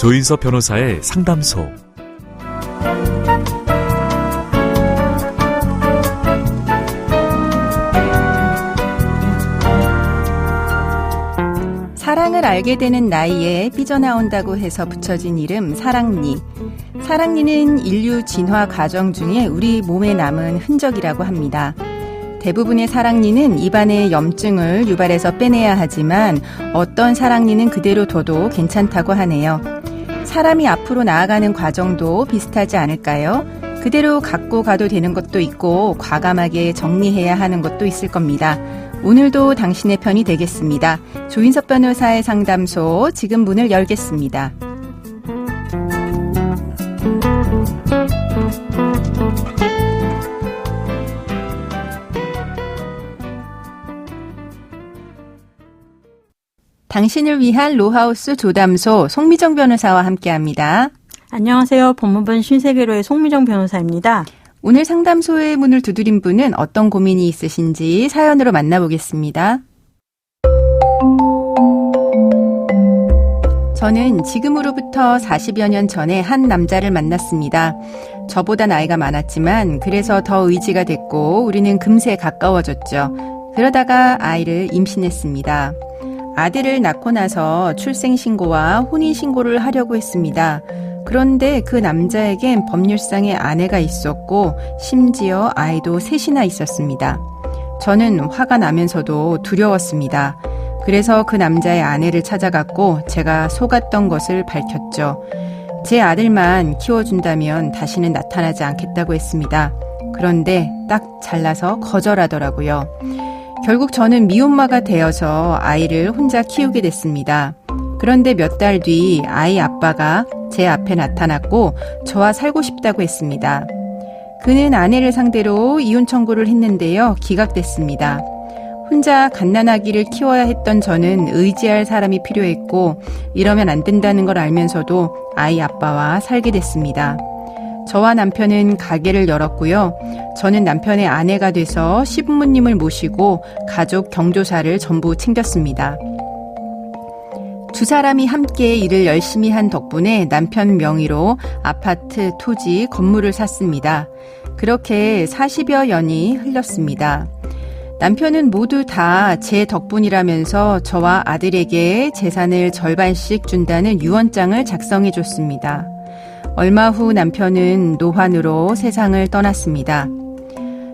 조인섭 변호사의 상담소. 사랑을 알게 되는 나이에 삐져나온다고 해서 붙여진 이름 사랑니. 사랑니는 인류 진화 과정 중에 우리 몸에 남은 흔적이라고 합니다. 대부분의 사랑니는 입안의 염증을 유발해서 빼내야 하지만 어떤 사랑니는 그대로 둬도 괜찮다고 하네요. 사람이 앞으로 나아가는 과정도 비슷하지 않을까요? 그대로 갖고 가도 되는 것도 있고 과감하게 정리해야 하는 것도 있을 겁니다. 오늘도 당신의 편이 되겠습니다. 조인섭 변호사의 상담소 지금 문을 열겠습니다. 당신을 위한 로하우스 조담소 송미정 변호사와 함께합니다. 안녕하세요. 법무반 신세계로의 송미정 변호사입니다. 오늘 상담소의 문을 두드린 분은 어떤 고민이 있으신지 사연으로 만나보겠습니다. 저는 지금으로부터 40여 년 전에 한 남자를 만났습니다. 저보다 나이가 많았지만 그래서 더 의지가 됐고 우리는 금세 가까워졌죠. 그러다가 아이를 임신했습니다. 아들을 낳고 나서 출생신고와 혼인신고를 하려고 했습니다. 그런데 그 남자에겐 법률상의 아내가 있었고 심지어 아이도 셋이나 있었습니다. 저는 화가 나면서도 두려웠습니다. 그래서 그 남자의 아내를 찾아갔고 제가 속았던 것을 밝혔죠. 제 아들만 키워준다면 다시는 나타나지 않겠다고 했습니다. 그런데 딱 잘라서 거절하더라고요. 결국 저는 미혼모가 되어서 아이를 혼자 키우게 됐습니다. 그런데 몇 달 뒤 아이 아빠가 제 앞에 나타났고 저와 살고 싶다고 했습니다. 그는 아내를 상대로 이혼 청구를 했는데요. 기각됐습니다. 혼자 갓난아기를 키워야 했던 저는 의지할 사람이 필요했고 이러면 안 된다는 걸 알면서도 아이 아빠와 살게 됐습니다. 저와 남편은 가게를 열었고요. 저는 남편의 아내가 돼서 시부모님을 모시고 가족 경조사를 전부 챙겼습니다. 두 사람이 함께 일을 열심히 한 덕분에 남편 명의로 아파트, 토지, 건물을 샀습니다. 그렇게 40여 년이 흘렀습니다. 남편은 모두 다 제 덕분이라면서 저와 아들에게 재산을 절반씩 준다는 유언장을 작성해 줬습니다. 얼마 후 남편은 노환으로 세상을 떠났습니다.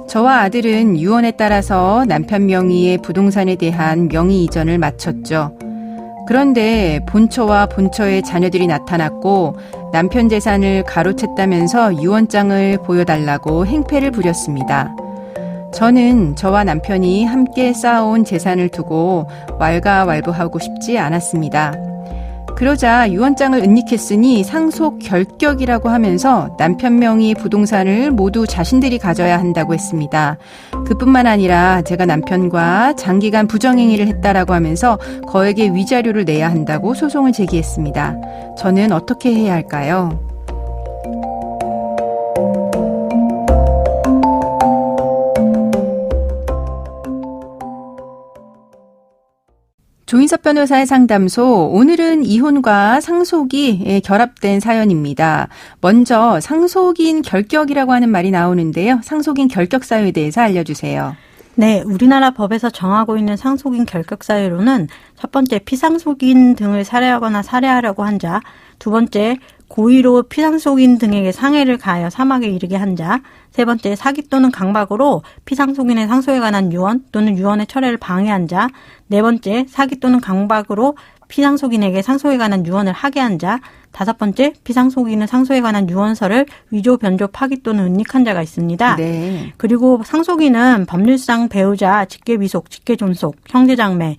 저와 아들은 유언에 따라서 남편 명의의 부동산에 대한 명의 이전을 마쳤죠. 그런데 본처와 본처의 자녀들이 나타났고 남편 재산을 가로챘다면서 유언장을 보여달라고 행패를 부렸습니다. 저는 저와 남편이 함께 쌓아온 재산을 두고 왈가왈부하고 싶지 않았습니다. 그러자 유언장을 은닉했으니 상속 결격이라고 하면서 남편 명의 부동산을 모두 자신들이 가져야 한다고 했습니다. 그뿐만 아니라 제가 남편과 장기간 부정행위를 했다라고 하면서 거액의 위자료를 내야 한다고 소송을 제기했습니다. 저는 어떻게 해야 할까요? 조인섭 변호사의 상담소, 오늘은 이혼과 상속이 결합된 사연입니다. 먼저 상속인 결격이라고 하는 말이 나오는데요. 상속인 결격 사유에 대해서 알려주세요. 네, 우리나라 법에서 정하고 있는 상속인 결격 사유로는 첫 번째 피상속인 등을 살해하거나 살해하려고 한 자, 두 번째 고의로 피상속인 등에게 상해를 가하여 사망에 이르게 한 자, 세 번째 사기 또는 강박으로 피상속인의 상속에 관한 유언 또는 유언의 철회를 방해한 자, 네 번째 사기 또는 강박으로 피상속인에게 상속에 관한 유언을 하게 한 자, 다섯 번째 피상속인은 상속에 관한 유언서를 위조, 변조, 파기 또는 은닉한 자가 있습니다. 네. 그리고 상속인은 법률상 배우자, 직계비속, 직계존속, 형제장매,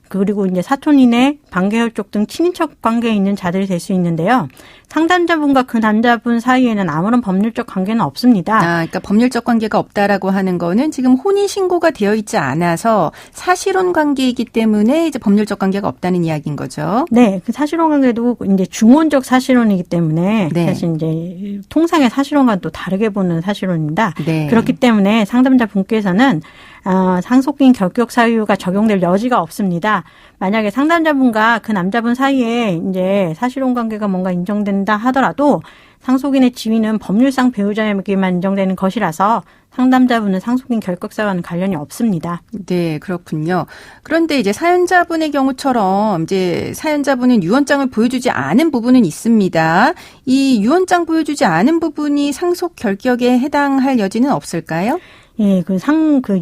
그리고 이제 사촌인의 반계혈족 등 친인척 관계에 있는 자들이 될 수 있는데요. 상담자분과 그 남자분 사이에는 아무런 법률적 관계는 없습니다. 그러니까 법률적 관계가 없다라고 하는 거는 지금 혼인 신고가 되어 있지 않아서 사실혼 관계이기 때문에 이제 법률적 관계가 없다는 이야기인 거죠. 네, 그 사실혼 관계도 이제 중혼적 사실혼이기 때문에 네. 사실 이제 통상의 사실혼과는 또 다르게 보는 사실혼입니다. 네. 그렇기 때문에 상담자분께서는 상속인 결격 사유가 적용될 여지가 없습니다. 만약에 상담자분과 그 남자분 사이에 이제 사실혼 관계가 뭔가 인정된다 하더라도 상속인의 지위는 법률상 배우자에게만 인정되는 것이라서 상담자분은 상속인 결격사와는 관련이 없습니다. 네, 그렇군요. 그런데 이제 사연자분의 경우처럼 이제 사연자분은 유언장을 보여주지 않은 부분은 있습니다. 이 유언장 보여주지 않은 부분이 상속 결격에 해당할 여지는 없을까요? 예, 그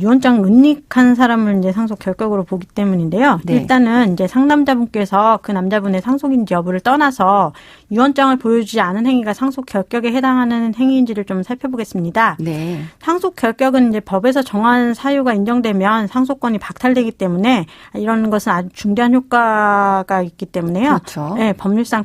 유언장 은닉한 사람을 이제 상속 결격으로 보기 때문인데요. 네. 일단은 이제 상담자분께서 그 남자분의 상속인지 여부를 떠나서 유언장을 보여주지 않은 행위가 상속 결격에 해당하는 행위인지를 좀 살펴보겠습니다. 네. 상속 결격은 이제 법에서 정한 사유가 인정되면 상속권이 박탈되기 때문에 이런 것은 아주 중대한 효과가 있기 때문에요. 그렇죠. 네, 법률상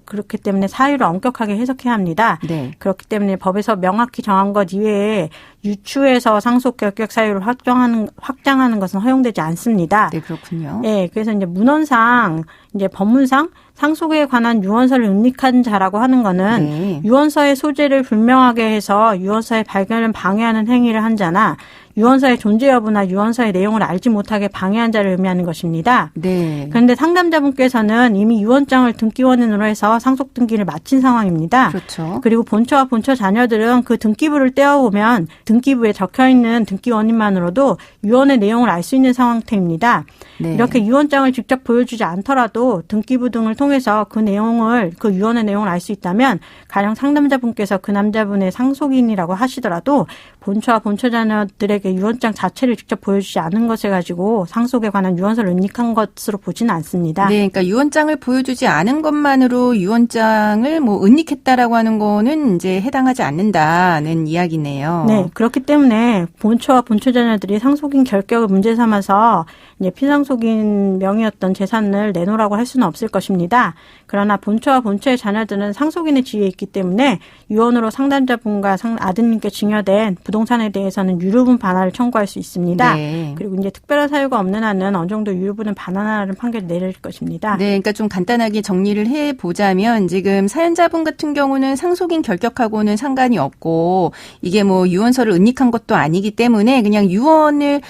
그렇기 때문에 사유를 엄격하게 해석해야 합니다. 네. 그렇기 때문에 법에서 명확히 정한 것 이외에 유추해서 상속 결격 사유를 확장하는 것은 허용되지 않습니다. 네, 그렇군요. 네, 그래서 이제 문헌상 이제 법문상 상속에 관한 유언서를 은닉한 자라고 하는 거는 네. 유언서의 소재를 불명하게 해서 유언서의 발견을 방해하는 행위를 한 자나 유언서의 존재 여부나 유언서의 내용을 알지 못하게 방해한 자를 의미하는 것입니다. 네. 그런데 상담자분께서는 이미 유언장을 등기원인으로 해서 상속 등기를 마친 상황입니다. 그렇죠. 그리고 본처와 본처 자녀들은 그 등기부를 떼어보면 등기부에 적혀있는 등기원인만으로도 유언의 내용을 알 수 있는 상태입니다. 네. 이렇게 유언장을 직접 보여주지 않더라도 등기부 등을 통해서 그 유언의 내용을 알 수 있다면 가령 상담자분께서 그 남자분의 상속인이라고 하시더라도 본처와 본처 자녀들에게 유언장 자체를 직접 보여주지 않은 것을 가지고 상속에 관한 유언서를 은닉한 것으로 보지는 않습니다. 네, 그러니까 유언장을 보여주지 않은 것만으로 유언장을 은닉했다라고 하는 거는 이제 해당하지 않는다는 이야기네요. 네, 그렇기 때문에 본처와 본처 자녀들이 상속인 결격을 문제 삼아서 이제 피상속인 명의였던 재산을 내놓으라고 할 수는 없을 것입니다. 그러나 본처와 본처의 자녀들은 상속인의 지위에 있기 때문에 유언으로 상담자분과 아드님께 증여된 부동산에 대해서는 유류분 반환을 청구할 수 있습니다. 네. 그리고 이제 특별한 사유가 없는 한은 어느 정도 유류분을 반환하라는 판결을 내릴 것입니다. 네, 그러니까 좀 간단하게 정리를 해보자면 지금 사연자분 같은 경우는 상속인 결격하고는 상관이 없고 이게 유언서를 은닉한 것도 아니기 때문에 그냥 유언의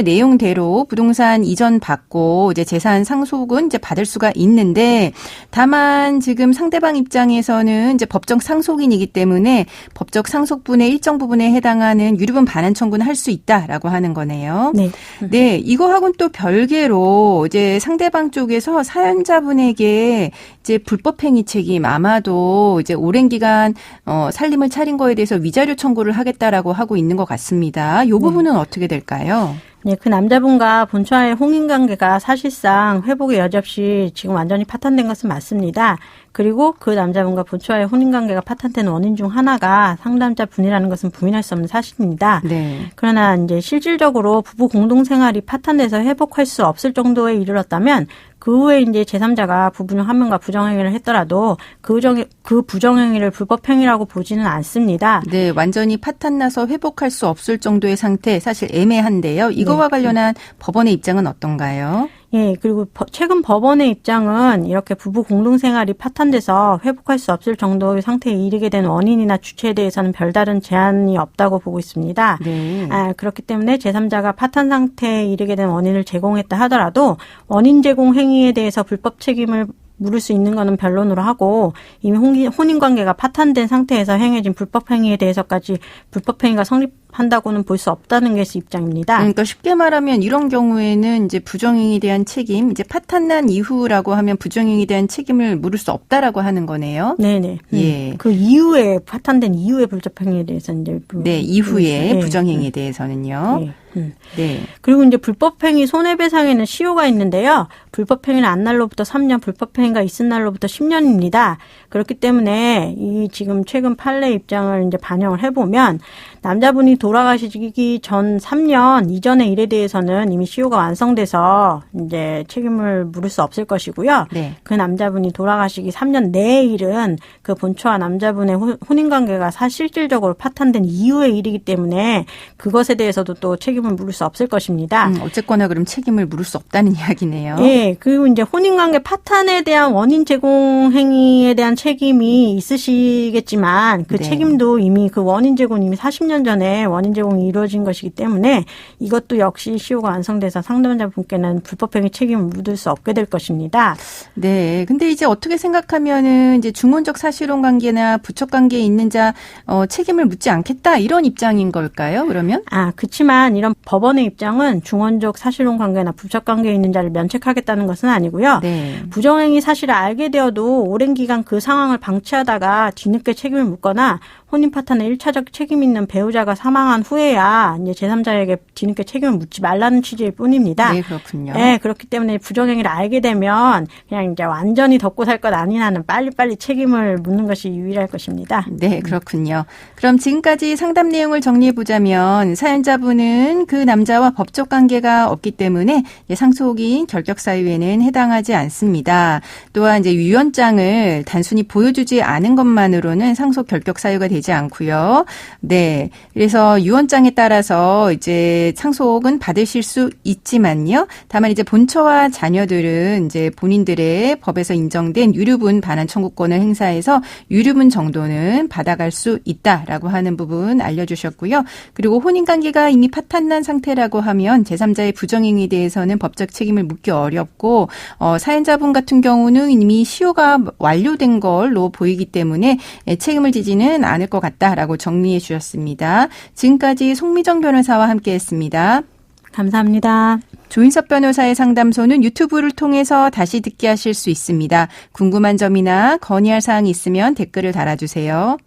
내용대로 부동산 이전 받고 이제 재산 상속은 이제 받을 수가 있는데 다만 지금 상대방 입장에서는 이제 법적 상속인이기 때문에 법적 상속분의 일정 부분에 해당하는 유류분 반환 청구는 할 수 있다라고 하는 거네요. 네. 네, 이거하고는 또 별개로 이제 상대방 쪽에서 사연자분에게 이제 불법행위 책임 아마도 이제 오랜 기간 살림을 차린 거에 대해서 위자료 청구를 하겠다라고 하고 있는 것 같습니다. 이 부분은 어떻게 될까요? 네, 그 남자분과 본처와의 홍인관계가 사실상 회복의 여지 없이 지금 완전히 파탄된 것은 맞습니다. 그리고 그 남자분과 본처와의 혼인관계가 파탄된 원인 중 하나가 상담자분이라는 것은 부인할 수 없는 사실입니다. 네. 그러나 이제 실질적으로 부부 공동생활이 파탄돼서 회복할 수 없을 정도에 이르렀다면 그 후에 이제 제3자가 부부 중 한 명과 부정행위를 했더라도 그 부정행위를 불법행위라고 보지는 않습니다. 네, 완전히 파탄나서 회복할 수 없을 정도의 상태 사실 애매한데요. 이거와 관련한 법원의 입장은 어떤가요? 예, 그리고 최근 법원의 입장은 이렇게 부부 공동생활이 파탄돼서 회복할 수 없을 정도의 상태에 이르게 된 원인이나 주체에 대해서는 별다른 제한이 없다고 보고 있습니다. 네. 그렇기 때문에 제3자가 파탄 상태에 이르게 된 원인을 제공했다 하더라도 원인 제공 행위에 대해서 불법 책임을 물을 수 있는 거는 변론으로 하고 이미 혼인관계가 파탄된 상태에서 행해진 불법행위에 대해서까지 불법행위가 성립한다고는 볼 수 없다는 게 제 입장입니다. 그러니까 쉽게 말하면 이런 경우에는 이제 부정행위에 대한 책임, 이제 파탄난 이후라고 하면 부정행위에 대한 책임을 물을 수 없다라고 하는 거네요. 네네. 예. 그 이후에 파탄된 이후의 불법행위에 대해서 이제 네, 이후에 네. 부정행위에 대해서는요. 네. 네. 그리고 이제 불법행위 손해배상에는 시효가 있는데요. 불법행위는 안 날로부터 3년, 불법행위가 있은 날로부터 10년입니다. 그렇기 때문에 이 지금 최근 판례 입장을 이제 반영을 해보면 남자분이 돌아가시기 전 3년 이전의 일에 대해서는 이미 시효가 완성돼서 이제 책임을 물을 수 없을 것이고요. 네. 그 남자분이 돌아가시기 3년 내의 일은 그 본처와 남자분의 혼인관계가 실질적으로 파탄된 이후의 일이기 때문에 그것에 대해서도 또 책임을 물을 수 없을 것입니다. 어쨌거나 그럼 책임을 물을 수 없다는 이야기네요. 예, 그리고 이제 혼인관계 파탄에 대한 원인 제공 행위에 대한 책임이 있으시겠지만 그 네. 책임도 이미 그 원인 제공은 이미 40년 전에 원인 제공이 이루어진 것이기 때문에 이것도 역시 시효가 완성돼서 상담자분께는 불법행위 책임을 묻을 수 없게 될 것입니다. 네. 근데 이제 어떻게 생각하면은 이제 중원적 사실혼 관계나 부척 관계에 있는 자 책임을 묻지 않겠다 이런 입장인 걸까요? 그러면? 그렇지만 이런 법원의 입장은 중원적 사실혼 관계나 부척 관계에 있는 자를 면책하겠다는 것은 아니고요. 네. 부정행위 사실을 알게 되어도 오랜 기간 그 상황을 방치하다가 뒤늦게 책임을 묻거나 혼인 파트너의 1차적 책임 있는 배우자가 사망한 후에야 이제 제3자에게 뒤늦게 책임을 묻지 말라는 취지일 뿐입니다. 네, 그렇군요. 네, 그렇기 때문에 부정행위를 알게 되면 그냥 이제 완전히 덮고 살 것 아닌 한은 빨리빨리 책임을 묻는 것이 유일할 것입니다. 네, 그렇군요. 그럼 지금까지 상담 내용을 정리해 보자면 사연자분은 그 남자와 법적 관계가 없기 때문에 상속인 결격 사유에는 해당하지 않습니다. 또한 이제 유언장을 단순히 보여주지 않은 것만으로는 상속 결격 사유가 되지 않고요. 네, 그래서 유언장에 따라서 이제 상속은 받으실 수 있지만요. 다만 이제 본처와 자녀들은 이제 본인들의 법에서 인정된 유류분 반환 청구권을 행사해서 유류분 정도는 받아갈 수 있다라고 하는 부분 알려주셨고요. 그리고 혼인관계가 이미 파탄난 상태라고 하면 제3자의 부정행위에 대해서는 법적 책임을 묻기 어렵고 사연자분 같은 경우는 이미 시효가 완료된 걸로 보이기 때문에 책임을 지지는 않을 것 같다라고 정리해 주셨습니다. 지금까지 송미정 변호사와 함께했습니다. 감사합니다. 조인섭 변호사의 상담소는 유튜브를 통해서 다시 듣게 하실 수 있습니다. 궁금한 점이나 건의할 사항이 있으면 댓글을 달아주세요.